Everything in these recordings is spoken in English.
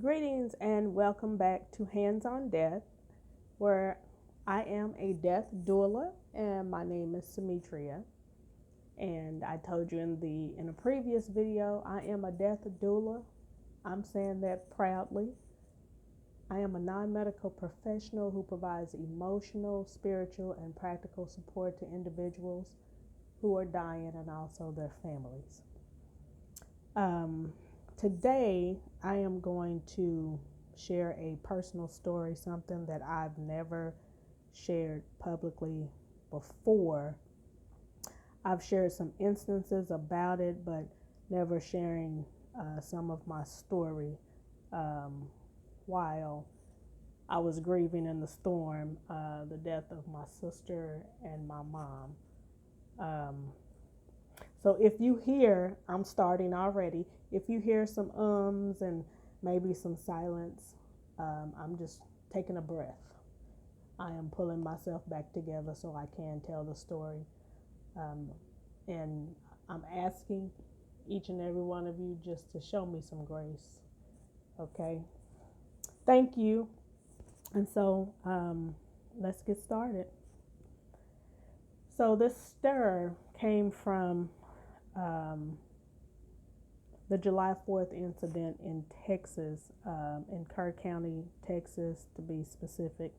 Greetings and welcome back to Hands on Death, where I am a death doula and my name is Symmetria. And I told you in a previous video, I am a death doula. I'm saying that proudly. I am a non-medical professional who provides emotional, spiritual, and practical support to individuals who are dying and also their families. Today, I am going to share a personal story, something that I've never shared publicly before. I've shared some instances about it, but never sharing some of my story while I was grieving in the storm, the death of my sister and my mom. So if you hear, I'm starting already, if you hear some ums and maybe some silence, I'm just taking a breath. I am pulling myself back together so I can tell the story. And I'm asking each and every one of you just to show me some grace. Okay? Thank you. And so let's get started. So this stir came from the July 4th incident in Texas, in Kerr County, Texas, to be specific,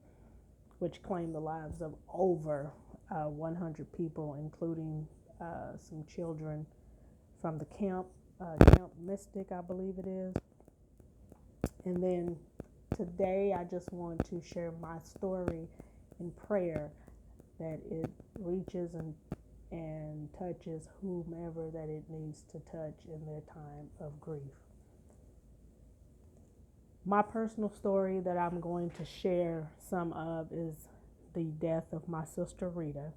which claimed the lives of over 100 people, including some children from the Camp Mystic, I believe it is. And then today, I just want to share my story in prayer that it reaches and touches whomever that it needs to touch in their time of grief. My personal story that I'm going to share some of is the death of my sister Rita.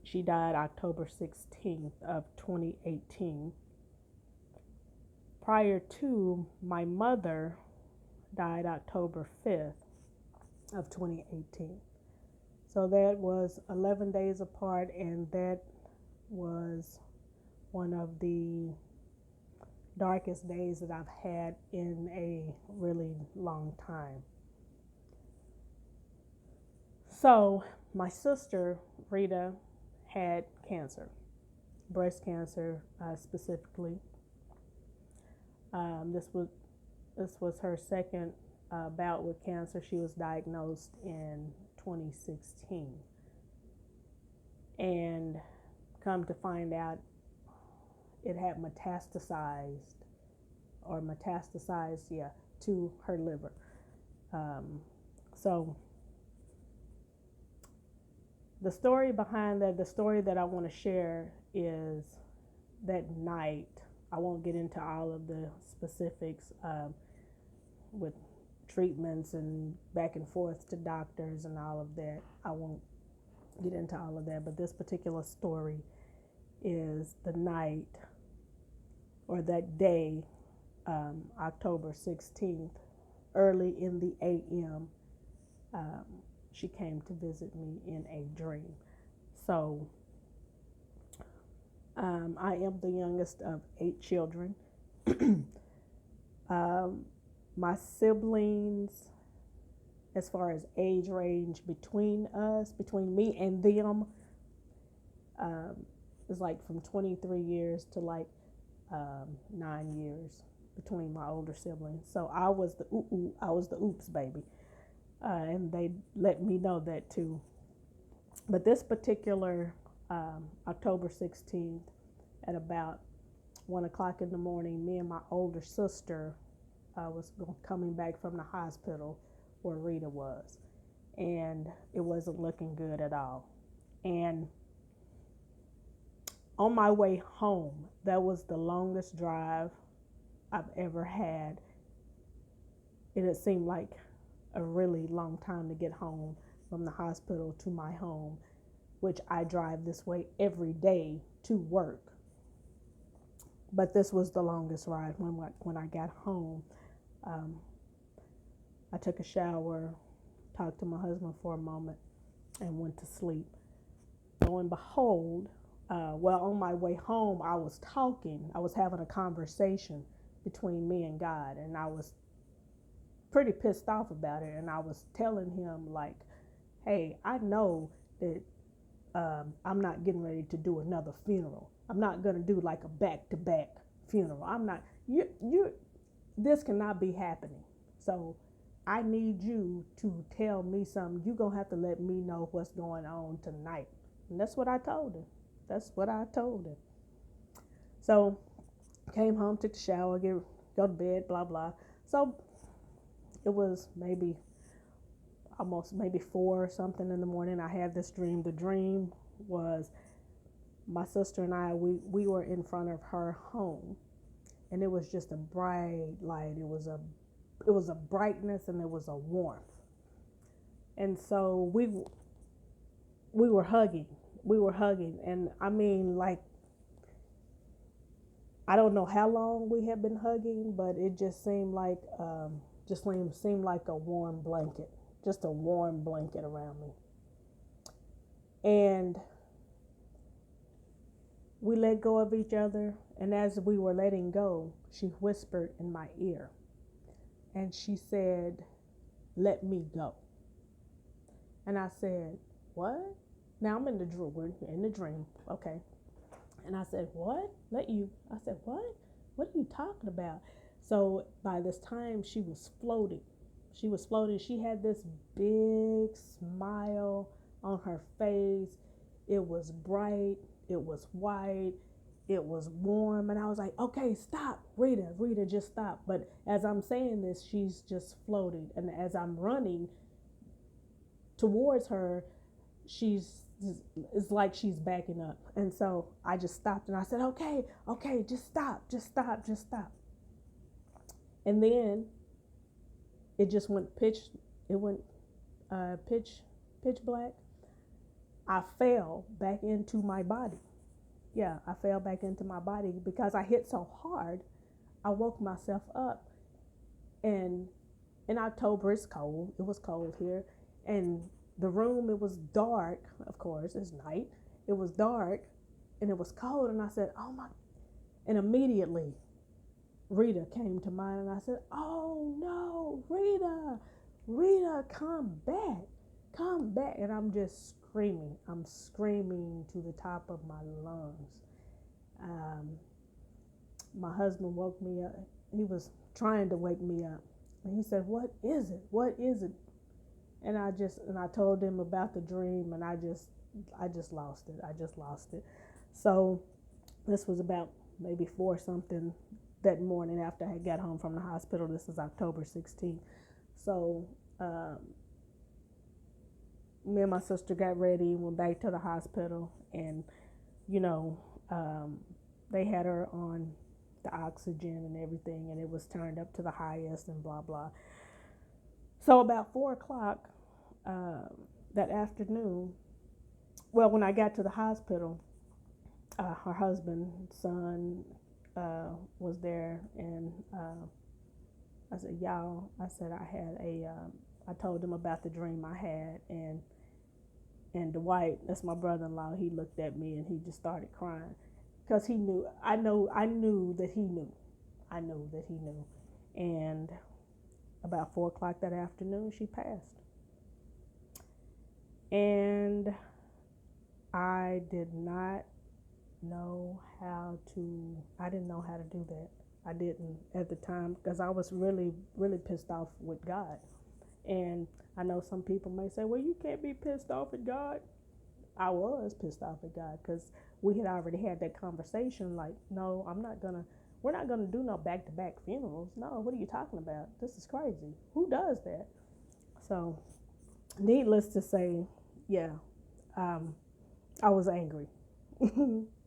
She died October 16th of 2018. Prior to, my mother died October 5th of 2018. So that was 11 days apart, and that was one of the darkest days that I've had in a really long time. So my sister, Rita, had cancer, breast cancer specifically. This was her second bout with cancer. She was diagnosed in 2016, and come to find out, it had metastasized to her liver. So the story behind that, the story that I want to share is that night. I won't get into all of the specifics with treatments and back and forth to doctors and all of that. I won't get into all of that, but this particular story is the night or that day, October 16th, early in the AM, she came to visit me in a dream. So I am the youngest of 8 children. My siblings, as far as age range between me and them, is like from 23 years to like 9 years between my older siblings. So I was the oops baby, and they let me know that too. But this particular October 16th, at about 1 o'clock in the morning, me and my older sister was coming back from the hospital where Rita was, and it wasn't looking good at all. And on my way home, that was the longest drive I've ever had. It seemed like a really long time to get home from the hospital to my home, which I drive this way every day to work. But this was the longest ride. When I got home, I took a shower, talked to my husband for a moment, and went to sleep. Lo and behold, on my way home, I was having a conversation between me and God. And I was pretty pissed off about it. And I was telling him, like, hey, I know that I'm not getting ready to do another funeral. I'm not going to do like a back-to-back funeral. I'm not, this cannot be happening. So I need you to tell me something. You're going to have to let me know what's going on tonight. And that's what I told him. That's what I told him. So came home, took the shower, go to bed, blah, blah. So it was maybe 4 or something in the morning. I had this dream. The dream was my sister and I, we were in front of her home, and it was just a bright light. It was a brightness, and it was a warmth. And so we were hugging. And I mean, like, I don't know how long we had been hugging, but it just seemed like a warm blanket, just a warm blanket around me. And we let go of each other, and as we were letting go, she whispered in my ear, and she said, "Let me go." And I said, "What?" Now I'm in the dream, okay. And I said, "What? Let you?" I said, "What? What are you talking about?" So by this time, she was floating. She had this big smile on her face. It was bright. It was white. It was warm. And I was like, "Okay, stop, Rita, just stop." But as I'm saying this, she's just floating. And as I'm running towards her, it's like she's backing up. And so I just stopped and I said, okay, just stop. And then it just went pitch black. I fell back into my body. Yeah, I fell back into my body because I hit so hard. I woke myself up. And in October, it's cold. It was cold here. And the room, it was dark, of course, it's night. It was dark and it was cold. And I said, "Oh my," and immediately Rita came to mind. And I said, "Oh no, Rita, come back. And I'm just screaming. I'm screaming to the top of my lungs. My husband woke me up. He was trying to wake me up. And he said, "What is it? And I told him about the dream, and I just lost it. So this was about maybe 4 something that morning after I got home from the hospital. This is October 16th. So me and my sister got ready, went back to the hospital, and they had her on the oxygen and everything, and it was turned up to the highest and blah blah. So about 4:00 that afternoon, well, when I got to the hospital, her husband, son, was there, and I said, "Y'all," I said, I told them about the dream I had, and Dwight, that's my brother-in-law, he looked at me and he just started crying because he knew. I knew that he knew. And about 4:00 that afternoon, she passed. And I didn't know how to do that. I didn't at the time because I was really, really pissed off with God. And I know some people may say, "Well, you can't be pissed off at God." I was pissed off at God because we had already had that conversation. Like, no, we're not gonna do no back-to-back funerals. No, what are you talking about? This is crazy. Who does that? So, needless to say, yeah, I was angry.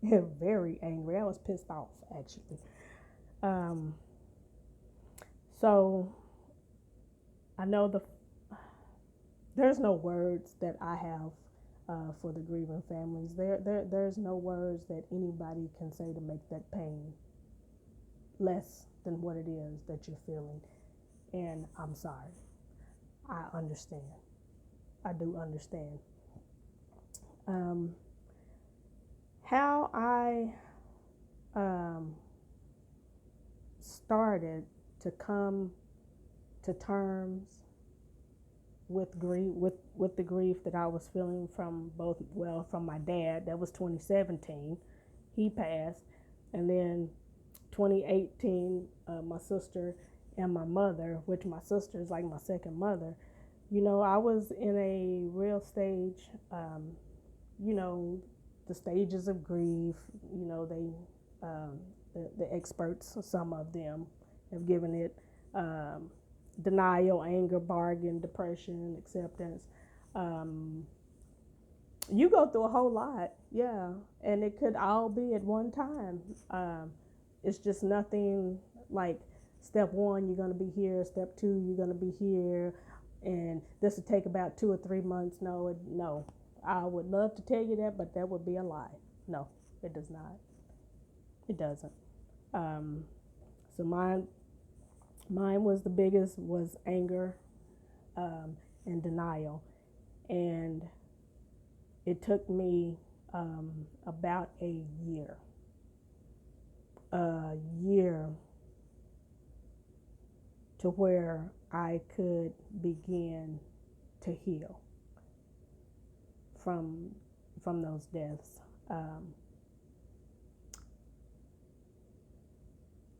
Very angry. I was pissed off, actually. So I know there's no words that I have for the grieving families. There's no words that anybody can say to make that pain less than what it is that you're feeling. And I'm sorry. I understand. I do understand. How I started to come to terms with grief, with the grief that I was feeling from from my dad. That was 2017. He passed. And then 2018, my sister and my mother, which my sister is like my second mother, I was in a real stage, you know, the stages of grief, the experts, some of them have given it denial, anger, bargain, depression, acceptance. You go through a whole lot, yeah, and it could all be at one time. It's just nothing like step one, you're going to be here, step two, you're going to be here, and this will take about 2 or 3 months. No. I would love to tell you that, but that would be a lie. No, it does not. It doesn't. So mine was the biggest, was anger and denial, and it took me about a year to where I could begin to heal from those deaths.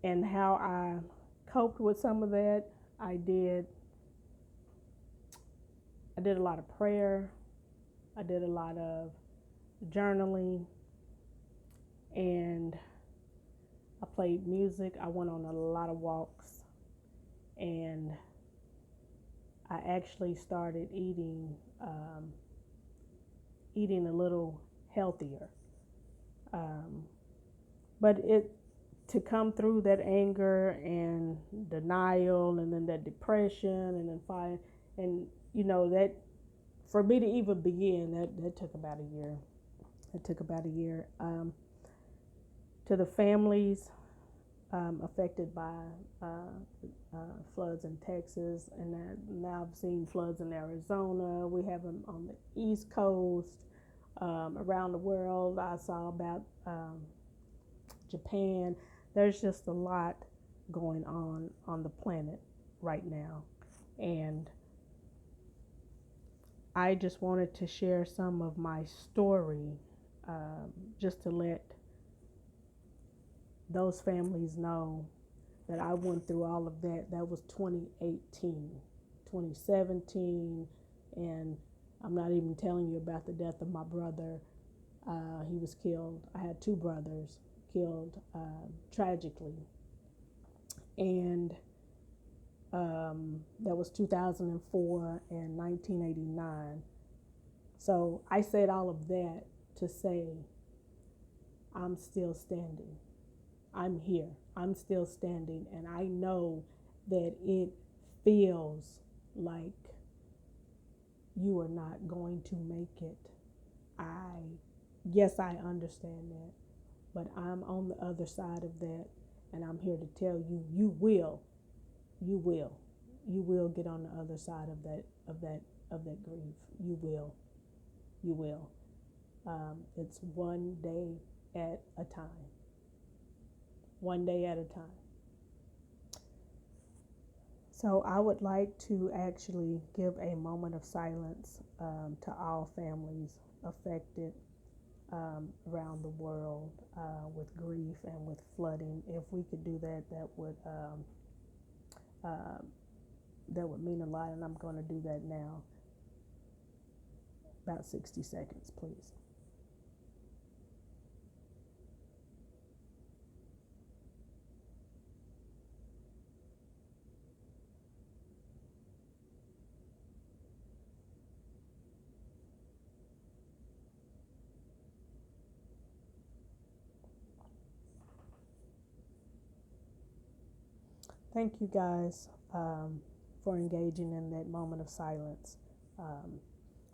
And how I coped with some of that, I did a lot of prayer, I did a lot of journaling, and I played music. I went on a lot of walks, and I actually started eating a little healthier. But to come through that anger and denial, and then that depression, and then fire, and that, for me to even begin, that took about a year. It took about a year. To the families affected by floods in Texas, and now I've seen floods in Arizona. We have them on the East Coast, around the world. I saw about Japan. There's just a lot going on the planet right now, and I just wanted to share some of my story, just to let those families know that I went through all of that. That was 2018, 2017, and I'm not even telling you about the death of my brother. He was killed. I had 2 brothers killed tragically, and that was 2004 and 1989. So I said all of that to say I'm still standing. I'm here. I'm still standing, and I know that it feels like you are not going to make it. Yes, I understand that, but I'm on the other side of that, and I'm here to tell you, you will get on the other side of that grief. You will. It's one day at a time. One day at a time. So I would like to actually give a moment of silence to all families affected around the world with grief and with flooding. If we could do that, that would mean a lot, and I'm going to do that now. About 60 seconds, please. Thank you guys for engaging in that moment of silence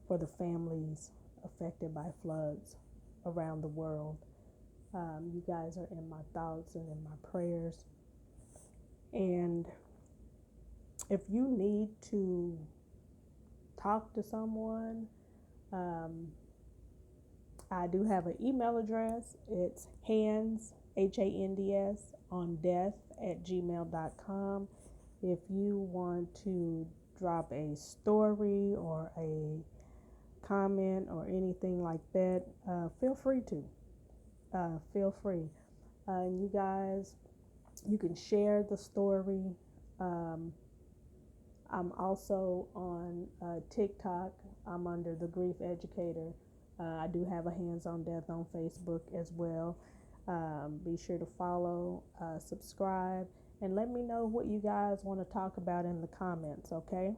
for the families affected by floods around the world. You guys are in my thoughts and in my prayers. And if you need to talk to someone, I do have an email address. It's hands, HANDS, on death heartfelt@gmail.com. If you want to drop a story or a comment or anything like that, feel free to. Feel free. And you guys, you can share the story. Um, I'm also on TikTok. I'm under the Grief Educator. I do have a Hands on Death on Facebook as well. Be sure to follow, subscribe, and let me know what you guys want to talk about in the comments, okay?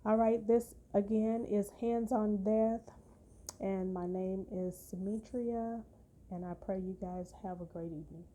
All right, this again is Hands on Death, and my name is Symmetria, and I pray you guys have a great evening.